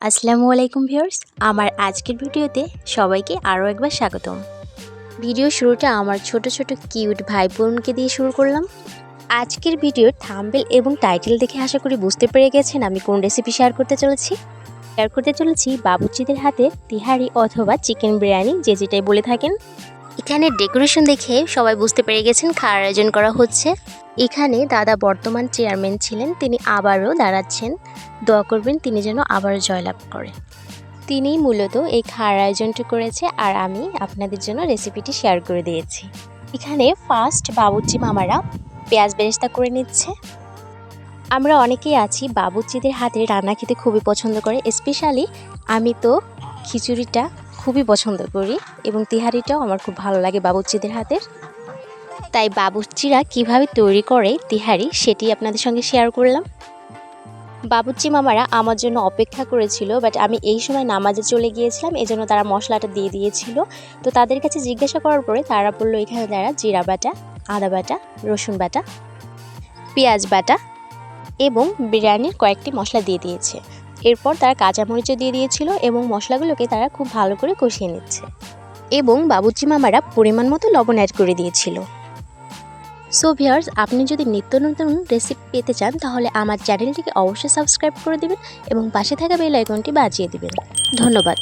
আসসালামু আলাইকুম ভিউয়ার্স, আমার আজকের ভিডিওতে সবাইকে আরও একবার স্বাগতম। ভিডিও শুরুটা আমার ছোট ছোট কিউট ভাই বোনকে দিয়ে শুরু করলাম। আজকের ভিডিওর থাম্বনেল এবং টাইটেল দেখে আশা করি বুঝতে পেরে গেছেন আমি কোন রেসিপি শেয়ার করতে চলেছি। বাবুর্চিদের হাতে তিহারি অথবা চিকেন বিরিয়ানি, যে যেটাই বলে থাকেন। এখানে ডেকোরেশন দেখে সবাই বুঝতে পেরে গেছেন খাওয়ার আয়োজন করা হচ্ছে। এখানে দাদা বর্তমান চেয়ারম্যান ছিলেন, তিনি আবারও দাঁড়াচ্ছেন। দোয়া করবেন তিনি যেন আবারও জয়লাভ করে। তিনিই মূলত এই খাওয়ার আয়োজনটি করেছে আর আমি আপনাদের জন্য রেসিপিটি শেয়ার করে দিয়েছি। এখানে ফার্স্ট বাবুর্চি মামারা পেঁয়াজ বেরেস্তা করে নিচ্ছে। আমরা অনেকেই আছি বাবুর্চিদের হাতে রান্না খেতে খুবই পছন্দ করে, স্পেশালি আমি তো খিচুড়িটা খুবই পছন্দ করি এবং তিহারিটাও আমার খুব ভালো লাগে বাবুর্চিদের হাতের। তাই বাবুর্চিরা কিভাবে তৈরি করে তিহারি সেটি আপনাদের সঙ্গে শেয়ার করলাম। বাবুর্চি মামারা আমার জন্য অপেক্ষা করেছিল, বাট আমি এই সময় নামাজে চলে গিয়েছিলাম, এজন্য তারা মশলাটা দিয়ে দিয়েছিল। তো তাদের কাছে জিজ্ঞাসা করার পরে তারা বললো এখানে তারা জিরা বাটা, আদা বাটা, রসুন বাটা, পেঁয়াজ বাটা এবং বিরিয়ানির কয়েকটি মশলা দিয়ে দিয়েছে। এরপর তারা কাঁচামরিচও দিয়ে দিয়েছিল এবং মশলাগুলোকে তারা খুব ভালো করে কষিয়ে নিচ্ছে এবং বাবুর্চি মামারা পরিমাণ মতো লবণ অ্যাড করে দিয়েছিল। সো ভিউয়ার্স, আপনি যদি নিত্য নতুন রেসিপি পেতে চান তাহলে আমার চ্যানেলটিকে অবশ্যই সাবস্ক্রাইব করে দেবেন এবং পাশে থাকা বেল আইকনটি বাজিয়ে দেবেন। ধন্যবাদ।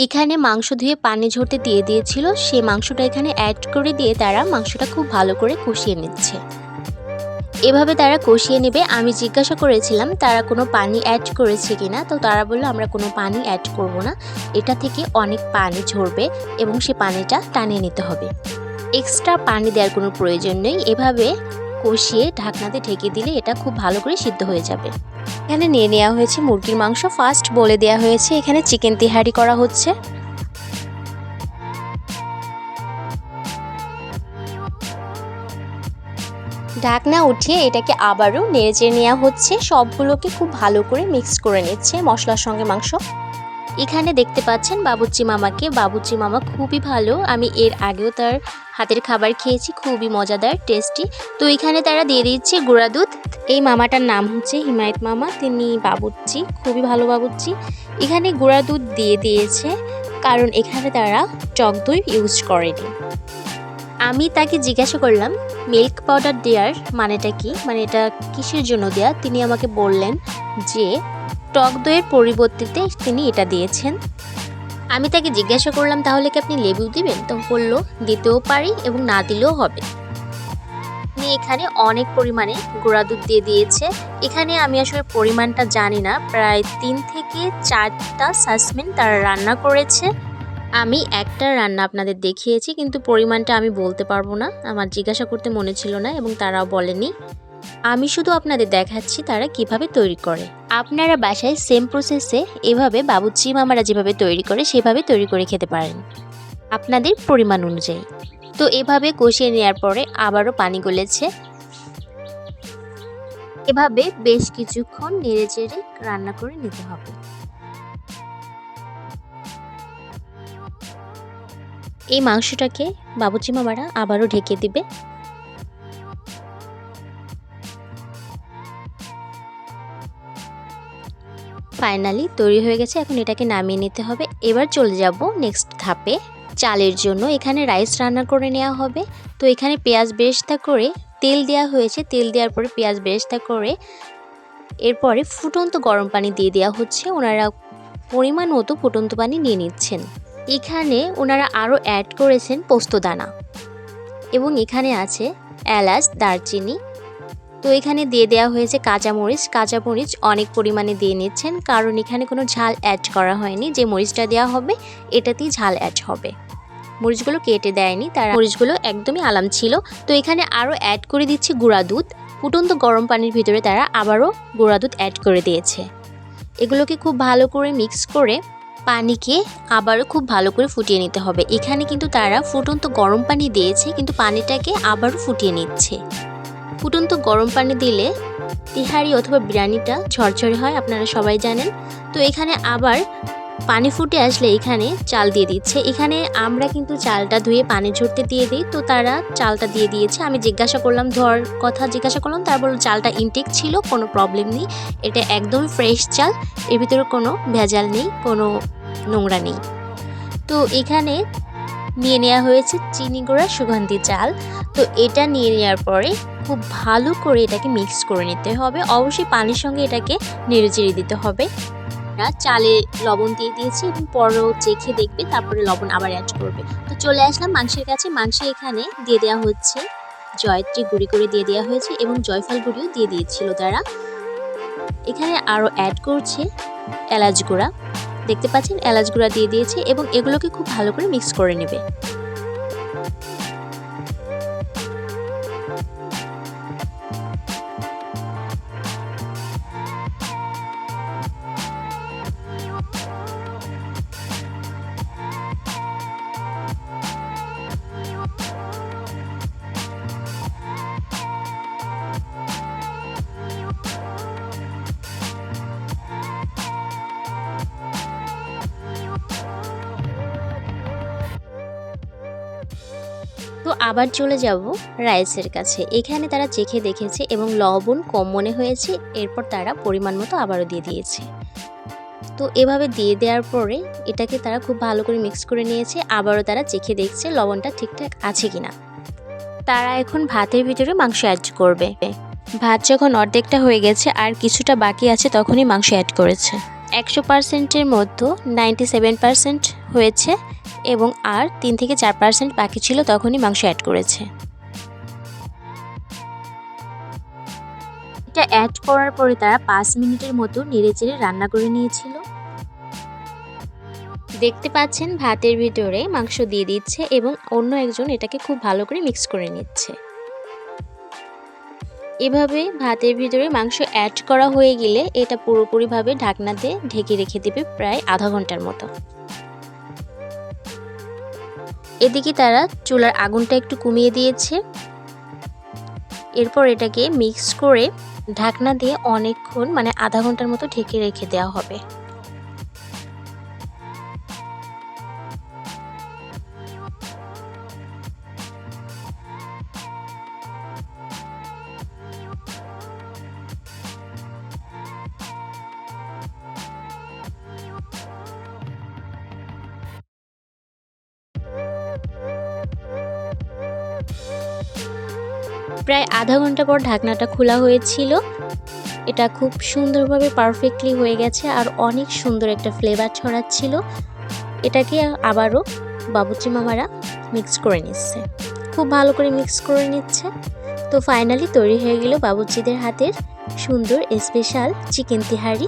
এখানে মাংস ধুয়ে পানি ঝরতে দিয়ে দিয়েছিল, সেই মাংসটা এখানে অ্যাড করে দিয়ে তারা মাংসটা খুব ভালো করে কষিয়ে নিচ্ছে। এভাবে তারা কষিয়ে নেবে। আমি জিজ্ঞাসা করেছিলাম তারা কোনো পানি অ্যাড করেছে কিনা, তো তারা বললো আমরা কোনো পানি অ্যাড করব না, এটা থেকে অনেক পানি ঝরবে এবং সে পানিটা টানিয়ে নিতে হবে। এক্সট্রা পানি দেওয়ার কোনো প্রয়োজন নেই, এভাবে কষিয়ে ঢাকনাতে ঢেকে দিলে এটা খুব ভালো করে সিদ্ধ হয়ে যাবে। এখানে নিয়ে নেওয়া হয়েছে মুরগির মাংস, ফার্স্ট বলে দেওয়া হয়েছে এখানে চিকেন তিহারি করা হচ্ছে। ঢাকনা উঠিয়ে এটাকে আবারও নেড়েচেড়ে নেওয়া হচ্ছে, সবগুলোকে খুব ভালো করে মিক্স করে নিচ্ছে মশলার সঙ্গে মাংস। এখানে দেখতে পাচ্ছেন বাবুর্চি মামাকে, বাবুর্চি মামা খুবই ভালো, আমি এর আগেও তার হাতের খাবার খেয়েছি, খুবই মজাদার টেস্টি। তো এখানে তারা দিয়ে দিচ্ছে গুঁড়া দুধ। এই মামাটার নাম হচ্ছে হিমায়ত মামা, তিনি বাবুর্চি, খুবই ভালো বাবুর্চি। এখানে গুঁড়া দুধ দিয়ে দিয়েছে কারণ এখানে তারা টক দই ইউজ করেনি। আমি তাকে জিজ্ঞাসা করলাম মিল্ক পাউডার দেওয়ার মানেটা কি, মানে এটা কিসের জন্য দেয়া। তিনি আমাকে বললেন যে টক দইয়ের পরিবর্তে তিনি এটা দিয়েছেন। আমি তাকে জিজ্ঞাসা করলাম তাহলে কি আপনি লেবু দিবেন, তো বলল দিতেও পারি এবং না দিলেও হবে। তিনি এখানে অনেক পরিমাণে গুঁড়া দুধ দিয়ে দিয়েছে। এখানে আমি আসলে পরিমাণটা জানি না, প্রায় 3 থেকে 4টা সাসমেন তারা রান্না করেছে। আমি একটা রান্না আপনাদের দেখিয়েছি, কিন্তু পরিমাণটা আমি বলতে পারবো না, আমার জিজ্ঞাসা করতে মনে ছিল না এবং তারাও বলেনি। আমি শুধু আপনাদের দেখাচ্ছি তারা কিভাবে তৈরি করে। আপনারা বাসায় সেম প্রসেসে এভাবে বাবুর্চি মামারা যেভাবে তৈরি করে সেভাবে তৈরি করে খেতে পারেন আপনাদের পরিমাণ অনুযায়ী। তো এভাবে কষিয়ে নেওয়ার পরে আবারও পানি গলেছে। এভাবে বেশ কিছুক্ষণ নেড়েচেড়ে রান্না করে নিতে হবে। এই মাংসটাকে বাবুর্চি মামারা আবারও ঢেকে দিবে। ফাইনালি তৈরি হয়ে গেছে, এখন এটাকে নামিয়ে নিতে হবে। এবার চলে যাব নেক্সট ধাপে, চালের জন্য। এখানে রাইস রান্না করে নেওয়া হবে। তো এখানে পেঁয়াজ বেরেস্তা করে তেল দেওয়া হয়েছে, তেল দেওয়ার পরে পেঁয়াজ বেরেস্তা করে এরপরে ফুটন্ত গরম পানি দিয়ে দেওয়া হচ্ছে। ওনারা পরিমাণ মতো ফুটন্ত পানি নিয়ে নিচ্ছেন। এখানে ওনারা আরও অ্যাড করেছেন পোস্তদানা এবং এখানে আছে এলাচ, দারচিনি। তো এখানে দিয়ে দেওয়া হয়েছে কাঁচামরিচ অনেক পরিমাণে দিয়ে নিচ্ছেন কারণ এখানে কোনো ঝাল অ্যাড করা হয়নি। যে মরিচটা দেওয়া হবে এটাতেই ঝাল অ্যাড হবে, মরিচগুলো কেটে দেয়নি, তার মরিচগুলো একদমই আলাম ছিল। তো এখানে আরও অ্যাড করে দিচ্ছে গুঁড়া দুধ। ফুটন্ত গরম পানির ভিতরে তারা আবারও গুঁড়া দুধ অ্যাড করে দিয়েছে। এগুলোকে খুব ভালো করে মিক্স করে পানিকে আবারও খুব ভালো করে ফুটিয়ে নিতে হবে। এখানে কিন্তু তারা ফুটন্ত গরম পানি দিয়েছে কিন্তু পানিটাকে আবারও ফুটিয়ে নিচ্ছে। ফুটন্ত গরম পানি দিলে তিহারি অথবা বিরিয়ানিটা ঝরঝরে হয়, আপনারা সবাই জানেন। তো এখানে আবার পানি ফুটে আসলে এখানে চাল দিয়ে দিচ্ছে। এখানে আমরা কিন্তু চালটা ধুয়ে পানি ঝরতে দিয়ে দিই, তো তারা চালটা দিয়ে দিয়েছে। আমি জিজ্ঞাসা করলাম, ধোয়ার কথা জিজ্ঞাসা করলাম, তারা বলল চালটা ইনটেক ছিল, কোনো প্রবলেম নেই, এটা একদম ফ্রেশ চাল, এর ভিতরে কোনো ভেজাল নেই, কোনো নোংরা নেই। তো এখানে নিয়ে নেওয়া হয়েছে চিনি গুঁড়া সুগন্ধি চাল। তো এটা নিয়ে নেওয়ার পরে খুব ভালো করে এটাকে মিক্স করে নিতে হবে। অবশ্যই পানির সঙ্গে এটাকে নেড়েচেড়ে দিতে হবে। চালে লবণ দিয়ে দিয়েছি এবং পরও চেখে দেখবে, তারপরে লবণ আবার অ্যাড করবে। তো চলে আসলাম মাংসের কাছে। মাংসে এখানে দিয়ে দেওয়া হচ্ছে জয়ত্রী গুঁড়ি করে দিয়ে দেওয়া হয়েছে এবং জয়ফল গুঁড়িও দিয়ে দিয়েছিল তারা। এখানে আরও অ্যাড করছে এলাচ গুঁড়া, দেখতে পাচ্ছেন এলাচ গুঁড়া দিয়ে দিয়েছে এবং এগুলোকে খুব ভালো করে মিক্স করে নেবে। তো আবার চলে যাব রাইসের কাছে। এখানে তারা চেখে দেখেছে এবং লবণ কম মনে হয়েছে, এরপর তারা পরিমাণ মতো আবারও দিয়ে দিয়েছে। তো এভাবে দিয়ে দেওয়ার পরে এটাকে তারা খুব ভালো করে মিক্স করে নিয়েছে। আবারও তারা চেখে দেখছে লবণটা ঠিকঠাক আছে কিনা। তারা এখন ভাতের ভিতরে মাংস অ্যাড করবে। ভাত যখন অর্ধেকটা হয়ে গেছে আর কিছুটা বাকি আছে, তখনই মাংস অ্যাড করেছে। 100%-এর মধ্যে 97% হয়েছে এবং আর 3 থেকে 4% বাকি ছিল, তখনই মাংস অ্যাড করেছে। এটা অ্যাড করার পরে তারা 5 মিনিটের মতো নেড়েচেড়ে রান্না করে নিয়েছিল। দেখতে পাচ্ছেন ভাতের ভিতরে মাংস দিয়ে দিচ্ছে এবং অন্য একজন এটাকে খুব ভালো করে মিক্স করে নিচ্ছে। এভাবে ভাতের ভিতরে মাংস অ্যাড করা হয়ে গেলে এটা পুরোপুরিভাবে ঢাকনা দিয়ে ঢেকে রেখে দেবে প্রায় আধা ঘন্টার মতো। এদিকে তারা চুলার আগুনটা একটু কমিয়ে দিয়েছে। এরপর এটাকে মিক্স করে ঢাকনা দিয়ে অনেকক্ষণ মানে আধা ঘন্টার মতো ঢেকে রেখে দেওয়া হবে। প্রায় আধা ঘন্টা পর ঢাকনাটা খোলা হয়েছিল। এটা খুব সুন্দরভাবে পারফেক্টলি হয়ে গেছে আর অনেক সুন্দর একটা ফ্লেভার ছড়াচ্ছিল। এটাকে আবারও বাবুর্চি মামারা মিক্স করে নিচ্ছে, খুব ভালো করে মিক্স করে নিচ্ছে। তো ফাইনালি তৈরি হয়ে গেল বাবুর্চিদের হাতের সুন্দর স্পেশাল চিকেন তিহারি।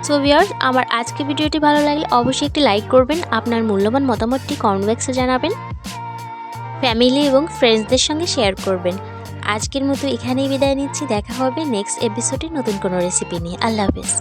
সো ভিউয়ার্স, আমার আজকে ভিডিওটি ভালো লাগলে অবশ্যই একটি লাইক করবেন, আপনার মূল্যবান মতামতটি কমেন্ট বক্সে জানাবেন, ফ্যামিলি এবং ফ্রেন্ডসদের সঙ্গে শেয়ার করবেন। আজকের মতো এখানেই বিদায় নিচ্ছি। দেখা হবে নেক্সট এপিসোডে নতুন কোনো রেসিপি নিয়ে। আল্লাহ হাফেজ।